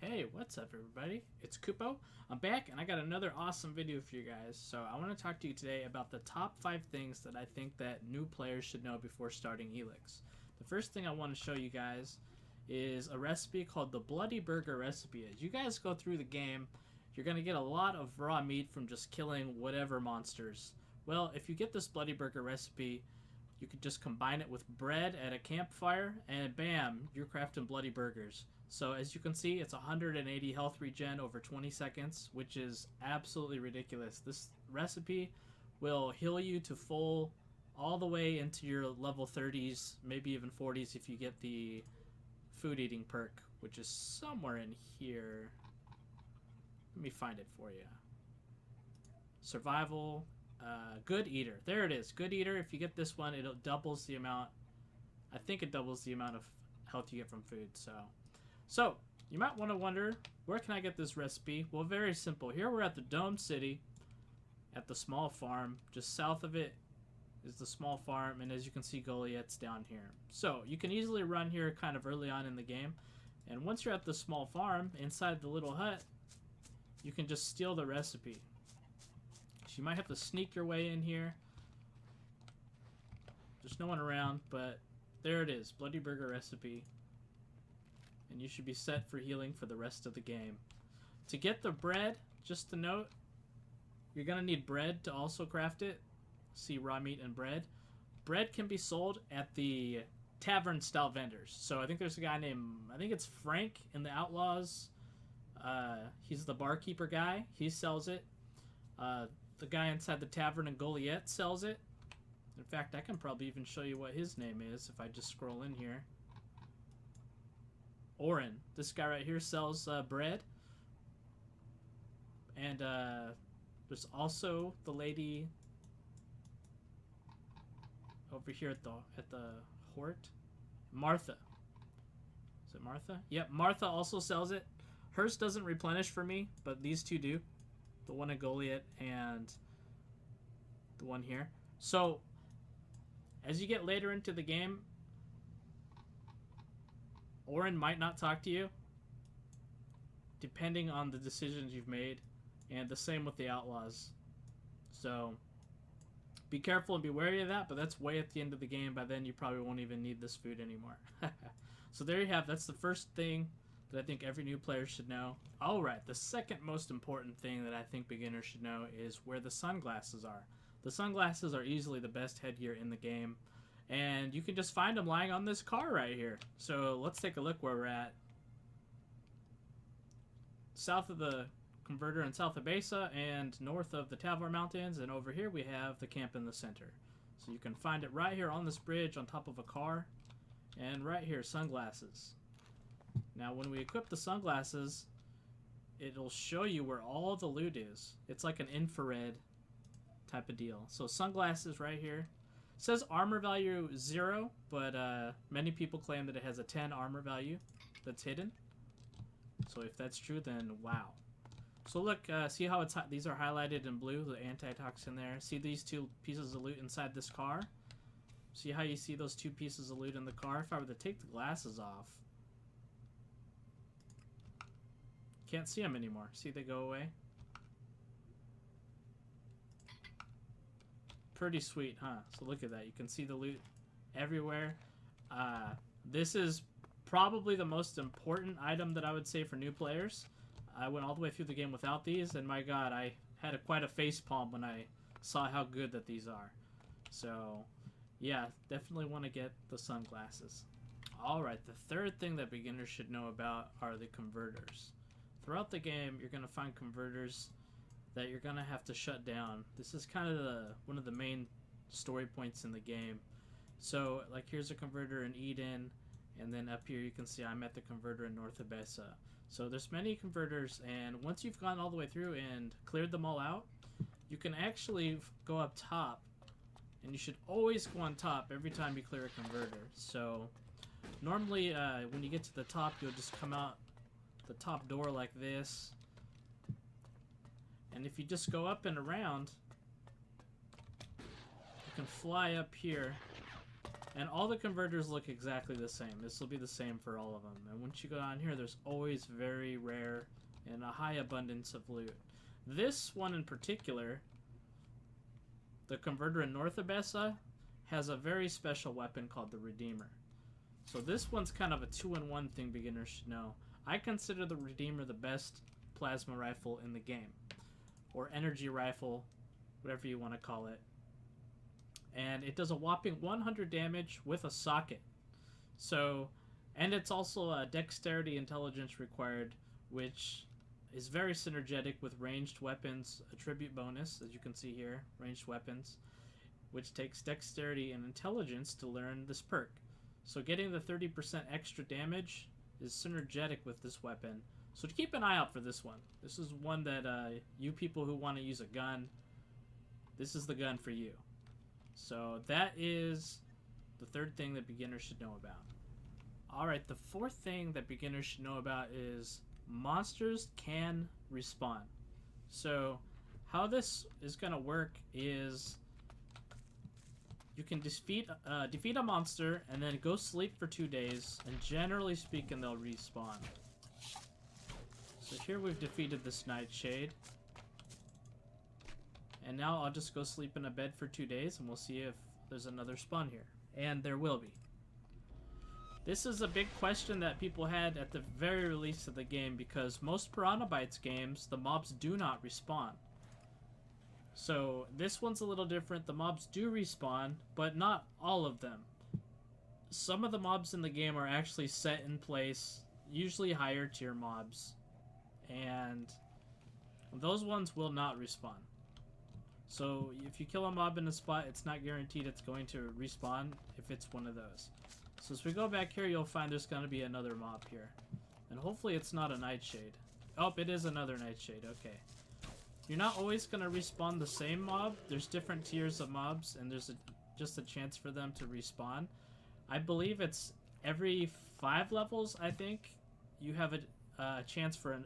Hey, what's up everybody? It's Kupo. I'm back and I got another awesome video for you guys. So I want to talk to you today about the top 5 things that I think that new players should know before starting Helix. The first thing I want to show you guys is a recipe called the Bloody Burger recipe. As you guys go through the game, you're going to get a lot of raw meat from just killing whatever monsters. Well, if you get this Bloody Burger recipe, you could just combine it with bread at a campfire and bam, you're crafting bloody burgers. So as you can see, it's 180 health regen over 20 seconds, which is absolutely ridiculous. This recipe will heal you to full all the way into your level 30s, maybe even 40s if you get the food eating perk, which is somewhere in here. Let me find it for you. Survival, Good Eater. There it is, Good Eater. If you get this one, it doubles the amount. I think it doubles the amount of health you get from food, So, you might want to wonder, where can I get this recipe? Well, very simple. Here we're at the Dome City, at the small farm. Just south of it is the small farm, and as you can see, Goliath's down here. So, you can easily run here kind of early on in the game, and once you're at the small farm, inside the little hut, you can just steal the recipe. So you might have to sneak your way in here. There's no one around, but there it is, Bloody Burger recipe. And you should be set for healing for the rest of the game. To get the bread, just a note, you're going to need bread to also craft it. See, raw meat and bread. Bread can be sold at the tavern style vendors. So I think there's a guy named, I think it's Frank in the Outlaws. He's the barkeeper guy. He sells it. The guy inside the tavern in Goliath sells it. In fact, I can probably even show you what his name is if I just scroll in here. Oren. This guy right here sells bread. And there's also the lady over here at the Hort. Martha. Is it Martha? Yep, Martha also sells it. Hers doesn't replenish for me, but these two do. The one at Goliath and the one here. So, as you get later into the game, Oren might not talk to you, depending on the decisions you've made, and the same with the Outlaws. So, be careful and be wary of that, but that's way at the end of the game. By then, you probably won't even need this food anymore. So there you have. That's the first thing that I think every new player should know. Alright, the second most important thing that I think beginners should know is where the sunglasses are. The sunglasses are easily the best headgear in the game, and you can just find them lying on this car right here. So let's take a look where we're at. South of the converter and south of Besa, and north of the Tavor Mountains, and over here we have the camp in the center. So you can find it right here on this bridge on top of a car, and right here, sunglasses. Now when we equip the sunglasses, it'll show you where all the loot is. It's like an infrared type of deal. So sunglasses right here. It says armor value 0, but many people claim that it has a 10 armor value that's hidden. So if that's true, then wow. So look, see how these are highlighted in blue, the antitoxin there. See these two pieces of loot inside this car? See how you see those two pieces of loot in the car? If I were to take the glasses off, can't see them anymore. See, they go away. Pretty sweet, huh? So look at that. You can see the loot everywhere. This is probably the most important item that I would say for new players. I went all the way through the game without these, and my god, I had quite a facepalm when I saw how good that these are. So, yeah, definitely want to get the sunglasses. Alright, the third thing that beginners should know about are the converters. Throughout the game, you're going to find converters that you're going to have to shut down. This is kind of one of the main story points in the game. So, like, here's a converter in Eden, and then up here you can see I'm at the converter in North Abessa. So there's many converters, and once you've gone all the way through and cleared them all out, you can actually go up top, and you should always go on top every time you clear a converter. So normally when you get to the top, you'll just come out the top door like this, and if you just go up and around, you can fly up here And all the converters look exactly the same. This will be the same for all of them. And once you go down here, there's always very rare and a high abundance of loot. This one in particular, the converter in North Abessa, has a very special weapon called the Redeemer. So this one's kind of a 2-in-1 thing beginners should know. I consider the Redeemer the best plasma rifle in the game. Or energy rifle, whatever you want to call it. And it does a whopping 100 damage with a socket. So, and it's also a dexterity intelligence required, which is very synergetic with ranged weapons attribute bonus, as you can see here, ranged weapons, which takes dexterity and intelligence to learn this perk. So getting the 30% extra damage is synergetic with this weapon. So to keep an eye out for this one. This is one that you people who want to use a gun, this is the gun for you. So that is the third thing that beginners should know about. Alright, the fourth thing that beginners should know about is monsters can respawn. So how this is going to work is you can defeat a monster and then go sleep for 2 days, and generally speaking they'll respawn. So here we've defeated this Nightshade. And now I'll just go sleep in a bed for 2 days and we'll see if there's another spawn here. And there will be. This is a big question that people had at the very release of the game, because most Piranha Bytes games, the mobs do not respawn. So this one's a little different. The mobs do respawn, but not all of them. Some of the mobs in the game are actually set in place, usually higher tier mobs. And those ones will not respawn. So if you kill a mob in a spot, it's not guaranteed it's going to respawn if it's one of those. So as we go back here, you'll find there's going to be another mob here. And hopefully it's not a Nightshade. Oh, it is another Nightshade. Okay. You're not always going to respawn the same mob. There's different tiers of mobs, and there's just a chance for them to respawn. I believe it's every 5 levels, I think, you have a chance for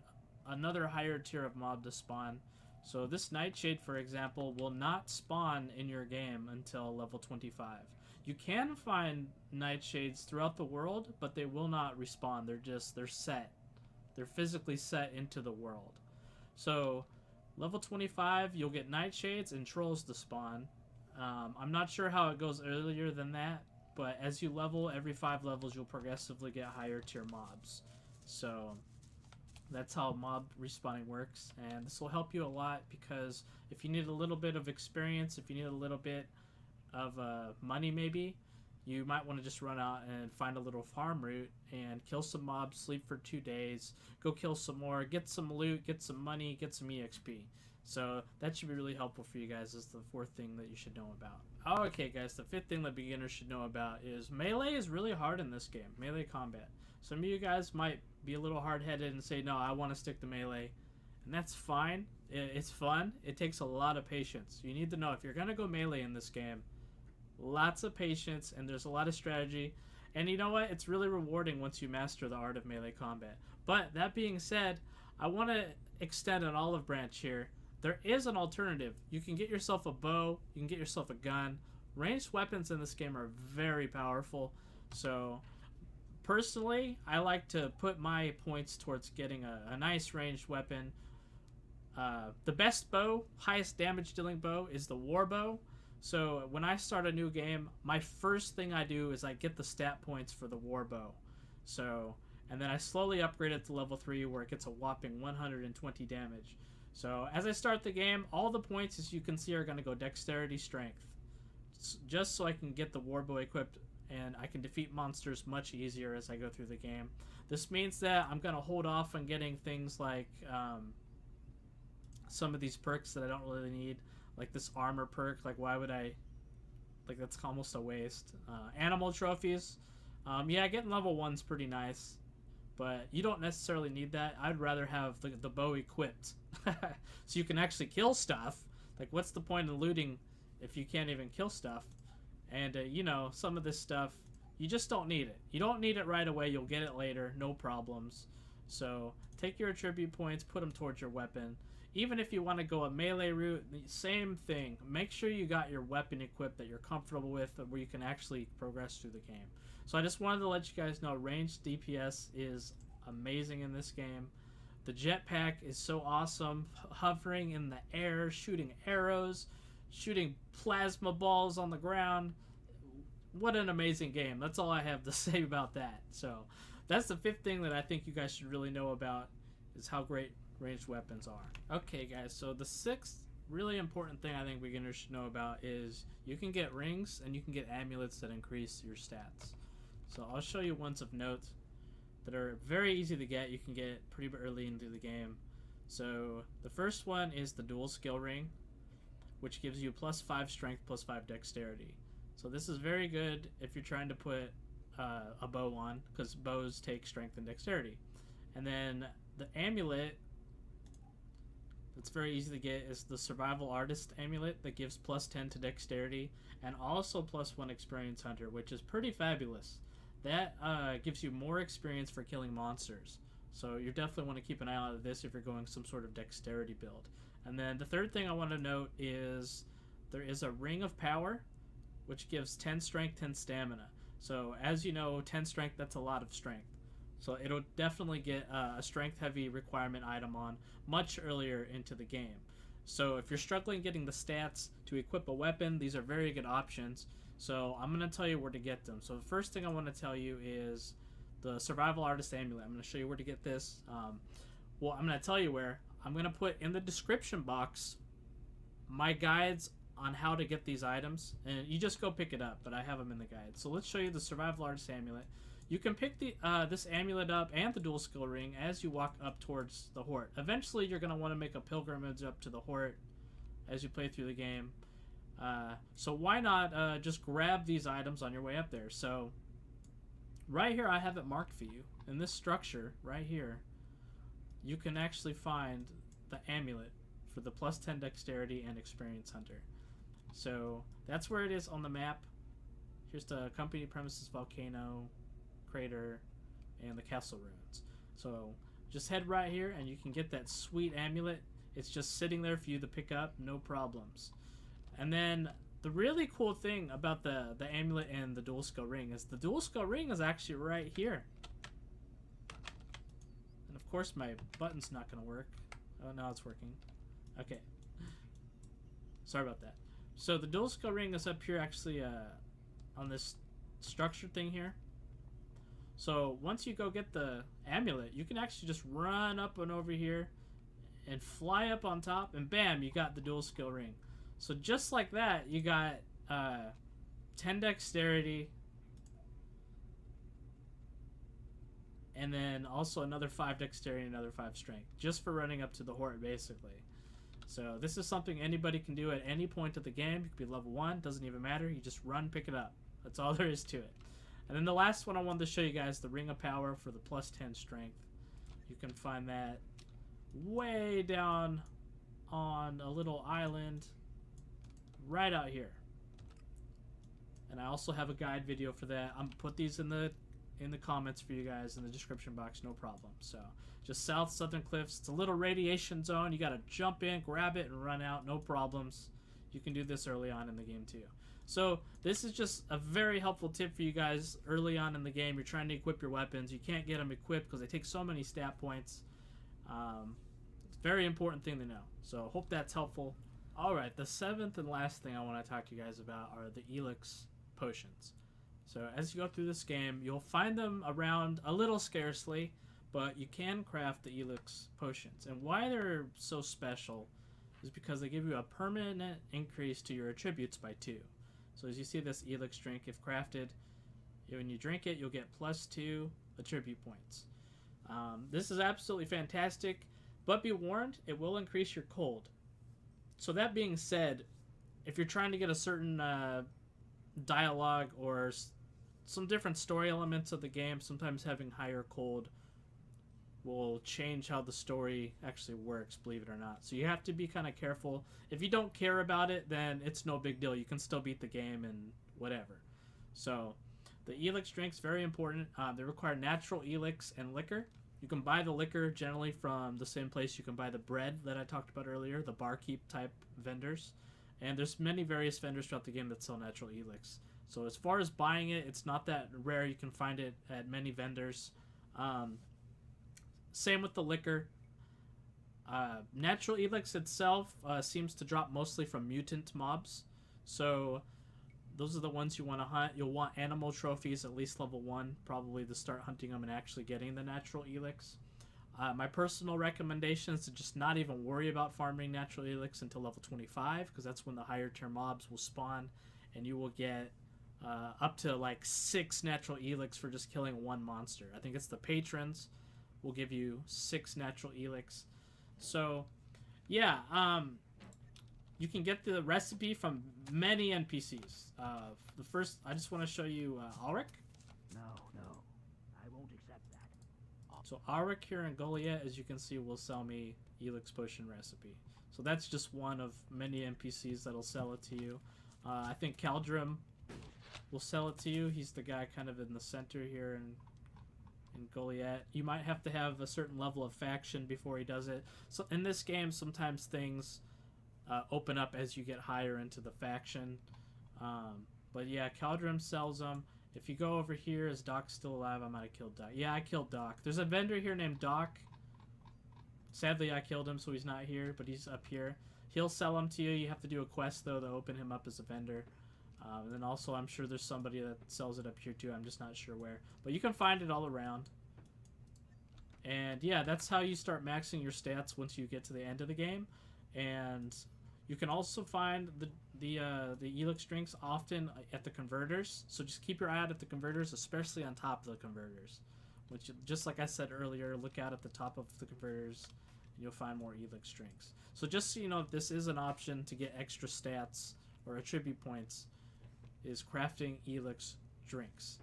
another higher tier of mob to spawn. So this Nightshade, for example, will not spawn in your game until level 25. You can find Nightshades throughout the world, but they will not respawn. They're set. They're physically set into the world. So level 25, you'll get Nightshades and Trolls to spawn. I'm not sure how it goes earlier than that, but as you level, every 5 levels, you'll progressively get higher tier mobs. So that's how mob respawning works, and this will help you a lot, because if you need a little bit of experience, if you need a little bit of money maybe, you might want to just run out and find a little farm route and kill some mobs, sleep for 2 days, go kill some more, get some loot, get some money, get some EXP. So that should be really helpful for you guys. Is the fourth thing that you should know about. Okay guys, the fifth thing that beginners should know about is melee is really hard in this game, melee combat. Some of you guys might be a little hard-headed and say, no, I want to stick to melee. And that's fine. It's fun. It takes a lot of patience. You need to know if you're going to go melee in this game, lots of patience, and there's a lot of strategy. And you know what? It's really rewarding once you master the art of melee combat. But that being said, I want to extend an olive branch here. There is an alternative. You can get yourself a bow. You can get yourself a gun. Ranged weapons in this game are very powerful. So personally, I like to put my points towards getting a nice ranged weapon. The best bow, highest damage dealing bow, is the war bow. So when I start a new game, my first thing I do is I get the stat points for the war bow. So, and then I slowly upgrade it to level 3 where it gets a whopping 120 damage. So as I start the game, all the points, as you can see, are going to go dexterity, strength. Just so I can get the war bow equipped and I can defeat monsters much easier as I go through the game. This means that I'm going to hold off on getting things like some of these perks that I don't really need. Like this armor perk, like why would I, like that's almost a waste. Animal trophies, yeah, getting level 1's pretty nice, but you don't necessarily need that. I'd rather have the bow equipped, so you can actually kill stuff. Like what's the point of looting if you can't even kill stuff? And you know, some of this stuff, you just don't need it. You don't need it right away, you'll get it later, no problems. So take your attribute points, put them towards your weapon. Even if you want to go a melee route, the same thing. Make sure you got your weapon equipped that you're comfortable with, where you can actually progress through the game. So I just wanted to let you guys know ranged DPS is amazing in this game. The jetpack is so awesome, hovering in the air, shooting arrows, shooting plasma balls on the ground. What an amazing game. That's all I have to say about that. So that's the fifth thing that I think you guys should really know about, is how great ranged weapons are. Okay guys, so the sixth really important thing I think beginners should know about is you can get rings and you can get amulets that increase your stats. So I'll show you ones of note that are very easy to get. You can get pretty early into the game. So the first one is the dual skill ring, which gives you +5 strength, +5 dexterity. So this is very good if you're trying to put a bow on, because bows take strength and dexterity. And then the amulet that's very easy to get is the Survival Artist Amulet that gives +10 to dexterity and also +1 Experience Hunter, which is pretty fabulous. That gives you more experience for killing monsters. So you definitely want to keep an eye out of this if you're going some sort of dexterity build. And then the third thing I want to note is there is a Ring of Power, which gives 10 strength, 10 stamina. So as you know, 10 strength, that's a lot of strength. So it'll definitely get a strength heavy requirement item on much earlier into the game. So if you're struggling getting the stats to equip a weapon, these are very good options. So I'm going to tell you where to get them. So the first thing I want to tell you is the Survival Artist Amulet. I'm going to show you where to get this. Well, I'm going to tell you where. I'm going to put in the description box my guides on how to get these items, and you just go pick it up, but I have them in the guide. So let's show you the Survival Artist Amulet. You can pick the this amulet up and the dual skill ring as you walk up towards the Hort. Eventually you're going to want to make a pilgrimage up to the Hort as you play through the game. So why not just grab these items on your way up there. So right here I have it marked for you. In this structure right here, you can actually find the amulet for the +10 dexterity and experience hunter. So that's where it is on the map. Here's the company premises, volcano, crater, and the castle ruins. So just head right here and you can get that sweet amulet. It's just sitting there for you to pick up, no problems. And then the really cool thing about the amulet and the dual skill ring is the dual skill ring is actually right here. And of course my button's not going to work. Oh, now it's working. Okay. Sorry about that. So the dual skill ring is up here actually on this structured thing here. So once you go get the amulet, you can actually just run up and over here and fly up on top, and bam, you got the dual skill ring. So just like that, you got 10 dexterity, and then also another 5 dexterity and another 5 strength, just for running up to the Hort, basically. So this is something anybody can do at any point of the game. You could be level 1, doesn't even matter. You just run, pick it up. That's all there is to it. And then the last one I wanted to show you guys, the Ring of Power for the +10 strength. You can find that way down on a little island right out here. And I also have a guide video for that. I'm put these in the comments for you guys in the description box, no problem. So just southern cliffs. It's a little radiation zone. You got to jump in, grab it, and run out, no problems. You can do this early on in the game too. So this is just a very helpful tip for you guys early on in the game. You're trying to equip your weapons. You can't get them equipped because they take so many stat points. It's a very important thing to know. So hope that's helpful. Alright, the seventh and last thing I want to talk to you guys about are the Helix potions. So as you go through this game, you'll find them around a little scarcely, but you can craft the Helix potions. And why they're so special is because they give you a permanent increase to your attributes by 2. So as you see this Helix drink, if crafted, when you drink it, you'll get +2 attribute points. This is absolutely fantastic, but be warned, it will increase your cold. So that being said, if you're trying to get a certain dialogue or some different story elements of the game, sometimes having higher cold will change how the story actually works, believe it or not. So you have to be kind of careful. If you don't care about it, then it's no big deal. You can still beat the game and whatever. So the Helix drinks, very important. They require natural Helix and liquor. You can buy the liquor generally from the same place you can buy the bread that I talked about earlier, the barkeep type vendors. And there's many various vendors throughout the game that sell natural Helix. So as far as buying it, it's not that rare. You can find it at many vendors. Same with the liquor. Natural Helix itself seems to drop mostly from mutant mobs. So those are the ones you want to hunt. You'll want animal trophies, at least level 1, probably to start hunting them and actually getting the natural Helix. My personal recommendation is to just not even worry about farming natural Helix until level 25, because that's when the higher tier mobs will spawn, and you will get up to like 6 natural Helix for just killing one monster. I think it's the patrons will give you 6 natural Helix. So, yeah, you can get the recipe from many NPCs. The first, I just want to show you Ulrich. No, I won't accept that. So Ulrich here in Goliath, as you can see, will sell me Helix Potion recipe. So that's just one of many NPCs that'll sell it to you. I think Caldrum will sell it to you. He's the guy kind of in the center here in Goliath. You might have to have a certain level of faction before he does it. So in this game, sometimes things open up as you get higher into the faction. But yeah, Caldrum sells them. If you go over here, is Doc still alive? I might have killed Doc. Yeah, I killed Doc. There's a vendor here named Doc. Sadly, I killed him, so he's not here, but he's up here. He'll sell them to you. You have to do a quest, though, to open him up as a vendor. And then also, I'm sure there's somebody that sells it up here, too. I'm just not sure where. But you can find it all around. And, yeah, that's how you start maxing your stats once you get to the end of the game. And you can also find the Helix Drinks often at the converters. So just keep your eye out at the converters, especially on top of the converters. Which, just like I said earlier, look out at the top of the converters, and you'll find more Helix Drinks. So just so you know, this is an option to get extra stats or attribute points, is crafting Helix Drinks.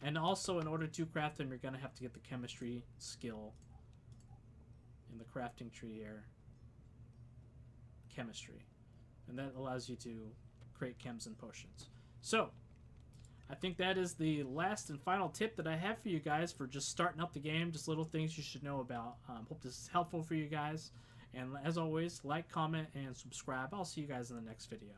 And also, in order to craft them, you're going to have to get the chemistry skill in the crafting tree here. Chemistry. And that allows you to create chems and potions. So, I think that is the last and final tip that I have for you guys for just starting up the game. Just little things you should know about. Hope this is helpful for you guys. And as always, like, comment, and subscribe. I'll see you guys in the next video.